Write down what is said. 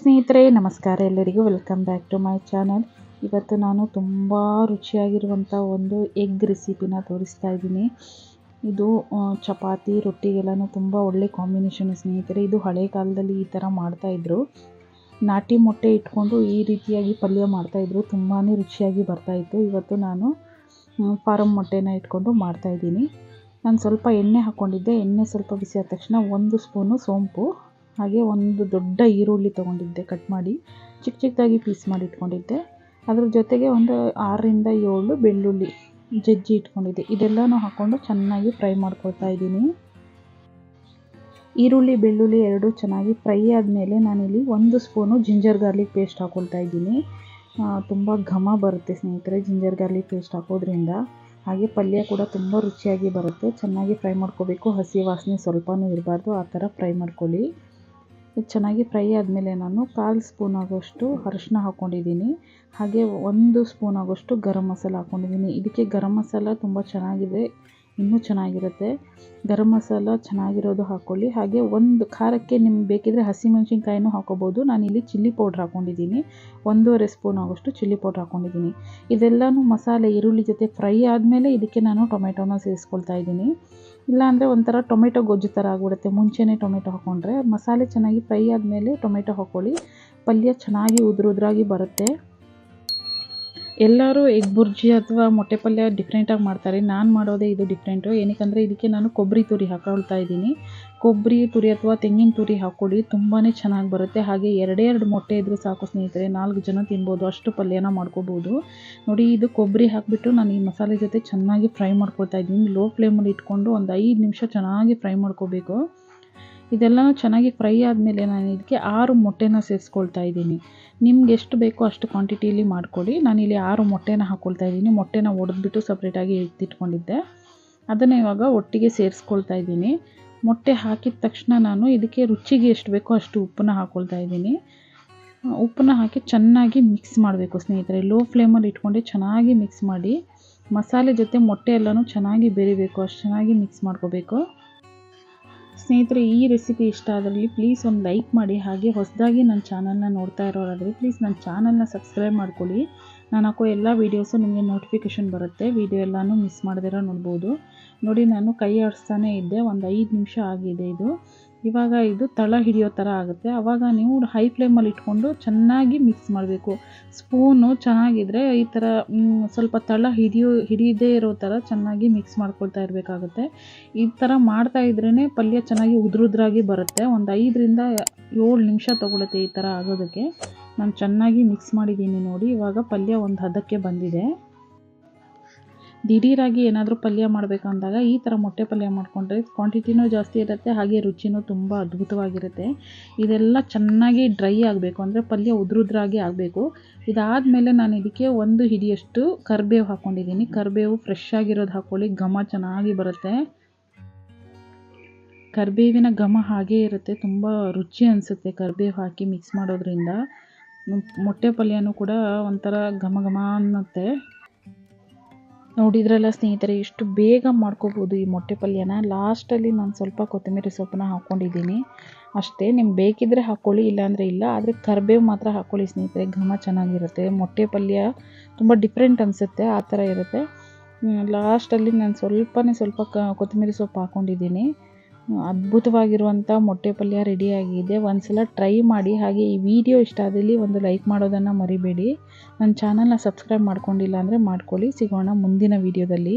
ಸ್ನೇಹಿತರೆ, ನಮಸ್ಕಾರ. ಎಲ್ಲರಿಗೂ welcome back to my channel. ಇವತ್ತು ನಾನು ತುಂಬ ರುಚಿಯಾಗಿರುವಂಥ ಒಂದು ಎಗ್ ರೆಸಿಪಿನ ತೋರಿಸ್ತಾ ಇದ್ದೀನಿ. ಇದು ಚಪಾತಿ ರೊಟ್ಟಿಗೆಲ್ಲನೂ ತುಂಬ ಒಳ್ಳೆ ಕಾಂಬಿನೇಷನ್ ಸ್ನೇಹಿತರೆ. ಇದು ಹಳೆ ಕಾಲದಲ್ಲಿ ಈ ಥರ ಮಾಡ್ತಾಯಿದ್ರು. ನಾಟಿ ಮೊಟ್ಟೆ ಇಟ್ಕೊಂಡು ಈ ರೀತಿಯಾಗಿ ಪಲ್ಯ ಮಾಡ್ತಾಯಿದ್ರು. ತುಂಬಾ ರುಚಿಯಾಗಿ ಬರ್ತಾಯಿತ್ತು. ಇವತ್ತು ನಾನು ಫಾರಮ್ ಮೊಟ್ಟೆನ ಇಟ್ಕೊಂಡು ಮಾಡ್ತಾಯಿದ್ದೀನಿ. ನಾನು ಸ್ವಲ್ಪ ಎಣ್ಣೆ ಹಾಕ್ಕೊಂಡಿದ್ದೆ. ಎಣ್ಣೆ ಸ್ವಲ್ಪ ಬಿಸಿ ಆದ ತಕ್ಷಣ 1 ಸ್ಪೂನು ಸೋಂಪು, ಹಾಗೆ ಒಂದು ದೊಡ್ಡ ಈರುಳ್ಳಿ ತೊಗೊಂಡಿದ್ದೆ, ಕಟ್ ಮಾಡಿ ಚಿಕ್ಕ ಚಿಕ್ಕದಾಗಿ ಪೀಸ್ ಮಾಡಿ ಇಟ್ಕೊಂಡಿದ್ದೆ. ಅದ್ರ ಜೊತೆಗೆ ಒಂದು 6ರಿಂದ 7 ಬೆಳ್ಳುಳ್ಳಿ ಜಜ್ಜಿ ಇಟ್ಕೊಂಡಿದ್ದೆ. ಇದೆಲ್ಲನೂ ಹಾಕ್ಕೊಂಡು ಚೆನ್ನಾಗಿ ಫ್ರೈ ಮಾಡ್ಕೊಳ್ತಾ ಇದ್ದೀನಿ. ಈರುಳ್ಳಿ ಬೆಳ್ಳುಳ್ಳಿ ಎರಡೂ ಚೆನ್ನಾಗಿ ಫ್ರೈ ಆದಮೇಲೆ ನಾನಿಲ್ಲಿ 1 ಸ್ಪೂನು ಜಿಂಜರ್ ಗಾರ್ಲಿಕ್ ಪೇಸ್ಟ್ ಹಾಕ್ಕೊಳ್ತಾ ಇದ್ದೀನಿ. ತುಂಬ ಘಮ ಬರುತ್ತೆ ಸ್ನೇಹಿತರೆ ಜಿಂಜರ್ ಗಾರ್ಲಿಕ್ ಪೇಸ್ಟ್ ಹಾಕೋದ್ರಿಂದ. ಹಾಗೆ ಪಲ್ಯ ಕೂಡ ತುಂಬ ರುಚಿಯಾಗಿ ಬರುತ್ತೆ. ಚೆನ್ನಾಗಿ ಫ್ರೈ ಮಾಡ್ಕೋಬೇಕು, ಹಸಿ ವಾಸನೆ ಸ್ವಲ್ಪನೂ ಇರಬಾರ್ದು, ಆ ಥರ ಫ್ರೈ ಮಾಡ್ಕೊಳ್ಳಿ. ಇದು ಚೆನ್ನಾಗಿ ಫ್ರೈ ಆದಮೇಲೆ ನಾನು 1/4 ಸ್ಪೂನ್ ಆಗೋಷ್ಟು ಅರಿಶಿನ ಹಾಕ್ಕೊಂಡಿದ್ದೀನಿ. ಹಾಗೆ 1 ಸ್ಪೂನ್ ಆಗೋಷ್ಟು ಗರಂ ಮಸಾಲ ಹಾಕ್ಕೊಂಡಿದ್ದೀನಿ. ಇದಕ್ಕೆ ಗರಂ ಮಸಾಲ ತುಂಬ ಚೆನ್ನಾಗಿದೆ, ಇನ್ನೂ ಚೆನ್ನಾಗಿರುತ್ತೆ. ಗರಂ ಮಸಾಲ ಚೆನ್ನಾಗಿರೋದು ಹಾಕ್ಕೊಳ್ಳಿ. ಹಾಗೆ ಒಂದು ಖಾರಕ್ಕೆ ನಿಮ್ಗೆ ಬೇಕಿದ್ರೆ ಹಸಿಮೆಣ್ಸಿನ್ಕಾಯಿನೂ ಹಾಕೋಬೋದು. ನಾನಿಲ್ಲಿ ಚಿಲ್ಲಿ ಪೌಡ್ರ್ ಹಾಕ್ಕೊಂಡಿದ್ದೀನಿ. 1.5 ಸ್ಪೂನ್ ಆಗೋಷ್ಟು ಚಿಲ್ಲಿ ಪೌಡ್ರ್ ಹಾಕ್ಕೊಂಡಿದ್ದೀನಿ. ಇದೆಲ್ಲನೂ ಮಸಾಲೆ ಈರುಳ್ಳಿ ಜೊತೆ ಫ್ರೈ ಆದಮೇಲೆ ಇದಕ್ಕೆ ನಾನು ಟೊಮೆಟೊನ ಸೇರಿಸ್ಕೊಳ್ತಾ ಇದ್ದೀನಿ. ಇಲ್ಲಾಂದರೆ ಒಂಥರ ಟೊಮೆಟೊ ಗೊಜ್ಜು ಥರ ಆಗಿಬಿಡುತ್ತೆ. ಮುಂಚೆನೇ ಟೊಮೆಟೊ ಹಾಕ್ಕೊಂಡ್ರೆ. ಮಸಾಲೆ ಚೆನ್ನಾಗಿ ಫ್ರೈ ಆದಮೇಲೆ ಟೊಮೆಟೊ ಹಾಕ್ಕೊಳ್ಳಿ. ಪಲ್ಯ ಚೆನ್ನಾಗಿ ಉದುರಾಗಿ ಬರುತ್ತೆ. ಎಲ್ಲರೂ ಎಗ್ ಬುರ್ಜಿ ಅಥವಾ ಮೊಟ್ಟೆ ಪಲ್ಯ ಡಿಫ್ರೆಂಟಾಗಿ ಮಾಡ್ತಾರೆ. ನಾನು ಮಾಡೋದೇ ಇದು ಡಿಫ್ರೆಂಟು. ಏನಕ್ಕಂದರೆ ಇದಕ್ಕೆ ನಾನು ಕೊಬ್ಬರಿ ತುರಿ ಹಾಕೊಳ್ತಾ ಇದ್ದೀನಿ. ಕೊಬ್ಬರಿ ತುರಿ ಅಥವಾ ತೆಂಗಿನ ತುರಿ ಹಾಕ್ಕೊಳ್ಳಿ, ತುಂಬಾ ಚೆನ್ನಾಗಿ ಬರುತ್ತೆ. ಹಾಗೆ 2 ಮೊಟ್ಟೆ ಇದ್ದರೂ ಸಾಕು ಸ್ನೇಹಿತರೆ, 4 ಜನ ತಿನ್ಬೋದು, ಅಷ್ಟು ಪಲ್ಯನ ಮಾಡ್ಕೋಬೋದು. ನೋಡಿ, ಇದು ಕೊಬ್ಬರಿ ಹಾಕಿಬಿಟ್ಟು ನಾನು ಈ ಮಸಾಲೆ ಜೊತೆ ಚೆನ್ನಾಗಿ ಫ್ರೈ ಮಾಡ್ಕೊಳ್ತಾ ಇದ್ದೀನಿ. ಲೋ ಫ್ಲೇಮಲ್ಲಿ ಇಟ್ಕೊಂಡು ಒಂದು 5 ನಿಮಿಷ ಚೆನ್ನಾಗಿ ಫ್ರೈ ಮಾಡ್ಕೋಬೇಕು. ಇದೆಲ್ಲನೂ ಚೆನ್ನಾಗಿ ಫ್ರೈ ಆದಮೇಲೆ ನಾನು ಇದಕ್ಕೆ 6 ಮೊಟ್ಟೆನ ಸೇರಿಸ್ಕೊಳ್ತಾ ಇದ್ದೀನಿ. ನಿಮ್ಗೆ ಎಷ್ಟು ಬೇಕೋ ಅಷ್ಟು ಕ್ವಾಂಟಿಟಿಯಲ್ಲಿ ಮಾಡ್ಕೊಳ್ಳಿ. ನಾನಿಲ್ಲಿ 6 ಮೊಟ್ಟೆನ ಹಾಕ್ಕೊಳ್ತಾ ಇದ್ದೀನಿ. ಮೊಟ್ಟೆನ ಒಡೆದ್ಬಿಟ್ಟು ಸಪ್ರೇಟಾಗಿ ಎತ್ತಿಟ್ಕೊಂಡಿದ್ದೆ, ಅದನ್ನು ಇವಾಗ ಒಟ್ಟಿಗೆ ಸೇರಿಸ್ಕೊಳ್ತಾ ಇದ್ದೀನಿ. ಮೊಟ್ಟೆ ಹಾಕಿದ ತಕ್ಷಣ ನಾನು ಇದಕ್ಕೆ ರುಚಿಗೆ ಎಷ್ಟು ಬೇಕೋ ಅಷ್ಟು ಉಪ್ಪನ್ನ ಹಾಕ್ಕೊಳ್ತಾ ಇದ್ದೀನಿ. ಉಪ್ಪನ್ನ ಹಾಕಿ ಚೆನ್ನಾಗಿ ಮಿಕ್ಸ್ ಮಾಡಬೇಕು ಸ್ನೇಹಿತರೆ. ಲೋ ಫ್ಲೇಮಲ್ಲಿ ಇಟ್ಕೊಂಡು ಚೆನ್ನಾಗಿ ಮಿಕ್ಸ್ ಮಾಡಿ. ಮಸಾಲೆ ಜೊತೆ ಮೊಟ್ಟೆ ಎಲ್ಲನೂ ಚೆನ್ನಾಗಿ ಬೆರಿಬೇಕು, ಅಷ್ಟು ಚೆನ್ನಾಗಿ ಮಿಕ್ಸ್ ಮಾಡ್ಕೋಬೇಕು. ಸ್ನೇಹಿತರೆ, ಈ ರೆಸಿಪಿ ಇಷ್ಟ ಆದಲ್ಲಿ ಪ್ಲೀಸ್ ಒಂದು ಲೈಕ್ ಮಾಡಿ. ಹಾಗೆ ಹೊಸದಾಗಿ ನನ್ನ ಚಾನಲ್ನ ನೋಡ್ತಾ ಇರೋರಾದರೆ ಪ್ಲೀಸ್ ನನ್ನ ಚಾನಲ್ನ ಸಬ್ಸ್ಕ್ರೈಬ್ ಮಾಡ್ಕೊಳ್ಳಿ. ನಾನು ಹಾಕೋ ಎಲ್ಲ ವೀಡಿಯೋಸು ನಿಮಗೆ ನೋಟಿಫಿಕೇಷನ್ ಬರುತ್ತೆ. ವೀಡಿಯೋ ಎಲ್ಲನೂ ಮಿಸ್ ಮಾಡದಿರೋ ನೋಡ್ಬೋದು. ನೋಡಿ, ನಾನು ಕೈ ಆಡಿಸ್ತಾನೆ ಇದ್ದೆ. ಒಂದು 5 ನಿಮಿಷ ಆಗಿದೆ ಇದು. ಇವಾಗ ಇದು ತಳ ಹಿಡಿಯೋ ಥರ ಆಗುತ್ತೆ. ಆವಾಗ ನೀವು ಹೈ ಫ್ಲೇಮಲ್ಲಿ ಇಟ್ಕೊಂಡು ಚೆನ್ನಾಗಿ ಮಿಕ್ಸ್ ಮಾಡಬೇಕು. ಸ್ಪೂನು ಚೆನ್ನಾಗಿದ್ದರೆ ಈ ಥರ ಸ್ವಲ್ಪ ತಳ ಹಿಡಿಯದೇ ಇರೋ ಥರ ಚೆನ್ನಾಗಿ ಮಿಕ್ಸ್ ಮಾಡ್ಕೊಳ್ತಾ ಇರಬೇಕಾಗುತ್ತೆ. ಈ ಥರ ಮಾಡ್ತಾ ಇದ್ರೇ ಪಲ್ಯ ಚೆನ್ನಾಗಿ ಉದುರಾಗಿ ಬರುತ್ತೆ. ಒಂದು 5ರಿಂದ 7 ನಿಮಿಷ ತೊಗೊಳುತ್ತೆ ಈ ಥರ ಆಗೋದಕ್ಕೆ. ನಾನು ಚೆನ್ನಾಗಿ ಮಿಕ್ಸ್ ಮಾಡಿದ್ದೀನಿ. ನೋಡಿ, ಇವಾಗ ಪಲ್ಯ ಒಂದು ಹದಕ್ಕೆ ಬಂದಿದೆ. ದಿಢೀರಾಗಿ ಏನಾದರೂ ಪಲ್ಯ ಮಾಡಬೇಕಂದಾಗ ಈ ಥರ ಮೊಟ್ಟೆ ಪಲ್ಯ ಮಾಡಿಕೊಂಡ್ರೆ ಕ್ವಾಂಟಿಟಿನೂ ಜಾಸ್ತಿ ಇರುತ್ತೆ, ಹಾಗೆ ರುಚಿನೂ ತುಂಬ ಅದ್ಭುತವಾಗಿರುತ್ತೆ. ಇದೆಲ್ಲ ಚೆನ್ನಾಗಿ ಡ್ರೈ ಆಗಬೇಕು, ಅಂದರೆ ಪಲ್ಯ ಉದುರಾಗಿ ಆಗಬೇಕು. ಇದಾದಮೇಲೆ ನಾನು ಇದಕ್ಕೆ 1 ಹಿಡಿಯಷ್ಟು ಕರಿಬೇವು ಹಾಕ್ಕೊಂಡಿದ್ದೀನಿ. ಕರಿಬೇವು ಫ್ರೆಶ್ ಆಗಿರೋದು ಹಾಕ್ಕೊಳ್ಳಿ, ಘಮ ಚೆನ್ನಾಗಿ ಬರುತ್ತೆ. ಕರಿಬೇವಿನ ಘಮ ಹಾಗೇ ಇರುತ್ತೆ, ತುಂಬ ರುಚಿ ಅನಿಸುತ್ತೆ ಕರಿಬೇವು ಹಾಕಿ ಮಿಕ್ಸ್ ಮಾಡೋದ್ರಿಂದ. ಮೊಟ್ಟೆ ಪಲ್ಯನೂ ಕೂಡ ಒಂಥರ ಘಮ ಘಮ ಅನ್ನುತ್ತೆ. ನೋಡಿದ್ರಲ್ಲ ಸ್ನೇಹಿತರೆ, ಎಷ್ಟು ಬೇಗ ಮಾಡ್ಕೋಬೋದು ಈ ಮೊಟ್ಟೆ ಪಲ್ಯನ. ಲಾಸ್ಟಲ್ಲಿ ನಾನು ಸ್ವಲ್ಪ ಕೊತ್ತಂಬರಿ ಸೊಪ್ಪನ್ನ ಹಾಕ್ಕೊಂಡಿದ್ದೀನಿ ಅಷ್ಟೇ. ನಿಮ್ಗೆ ಬೇಕಿದ್ದರೆ ಹಾಕ್ಕೊಳ್ಳಿ, ಇಲ್ಲಾಂದರೆ ಇಲ್ಲ. ಆದರೆ ಕರಿಬೇವು ಮಾತ್ರ ಹಾಕ್ಕೊಳ್ಳಿ ಸ್ನೇಹಿತರೆ, ಘಮ ಚೆನ್ನಾಗಿರುತ್ತೆ. ಮೊಟ್ಟೆ ಪಲ್ಯ ತುಂಬ ಡಿಫ್ರೆಂಟ್ ಅನಿಸುತ್ತೆ, ಆ ಥರ ಇರುತ್ತೆ. ಲಾಸ್ಟಲ್ಲಿ ನಾನು ಸ್ವಲ್ಪ ಕೊತ್ತಂಬರಿ ಸೊಪ್ಪು ಹಾಕ್ಕೊಂಡಿದ್ದೀನಿ. ಅದ್ಭುತವಾಗಿರುವಂಥ ಮೊಟ್ಟೆ ಪಲ್ಯ ರೆಡಿಯಾಗಿದೆ. ಒಂದ್ಸಲ ಟ್ರೈ ಮಾಡಿ. ಹಾಗೆ ಈ ವಿಡಿಯೋ ಇಷ್ಟ ಆದಲ್ಲಿ ಒಂದು ಲೈಕ್ ಮಾಡೋದನ್ನು ಮರಿಬೇಡಿ. ನನ್ನ ಚಾನಲ್ನ ಸಬ್ಸ್ಕ್ರೈಬ್ ಮಾಡ್ಕೊಂಡಿಲ್ಲ ಅಂದರೆ ಮಾಡ್ಕೊಳ್ಳಿ. ಸಿಗೋಣ ಮುಂದಿನ ವಿಡಿಯೋದಲ್ಲಿ.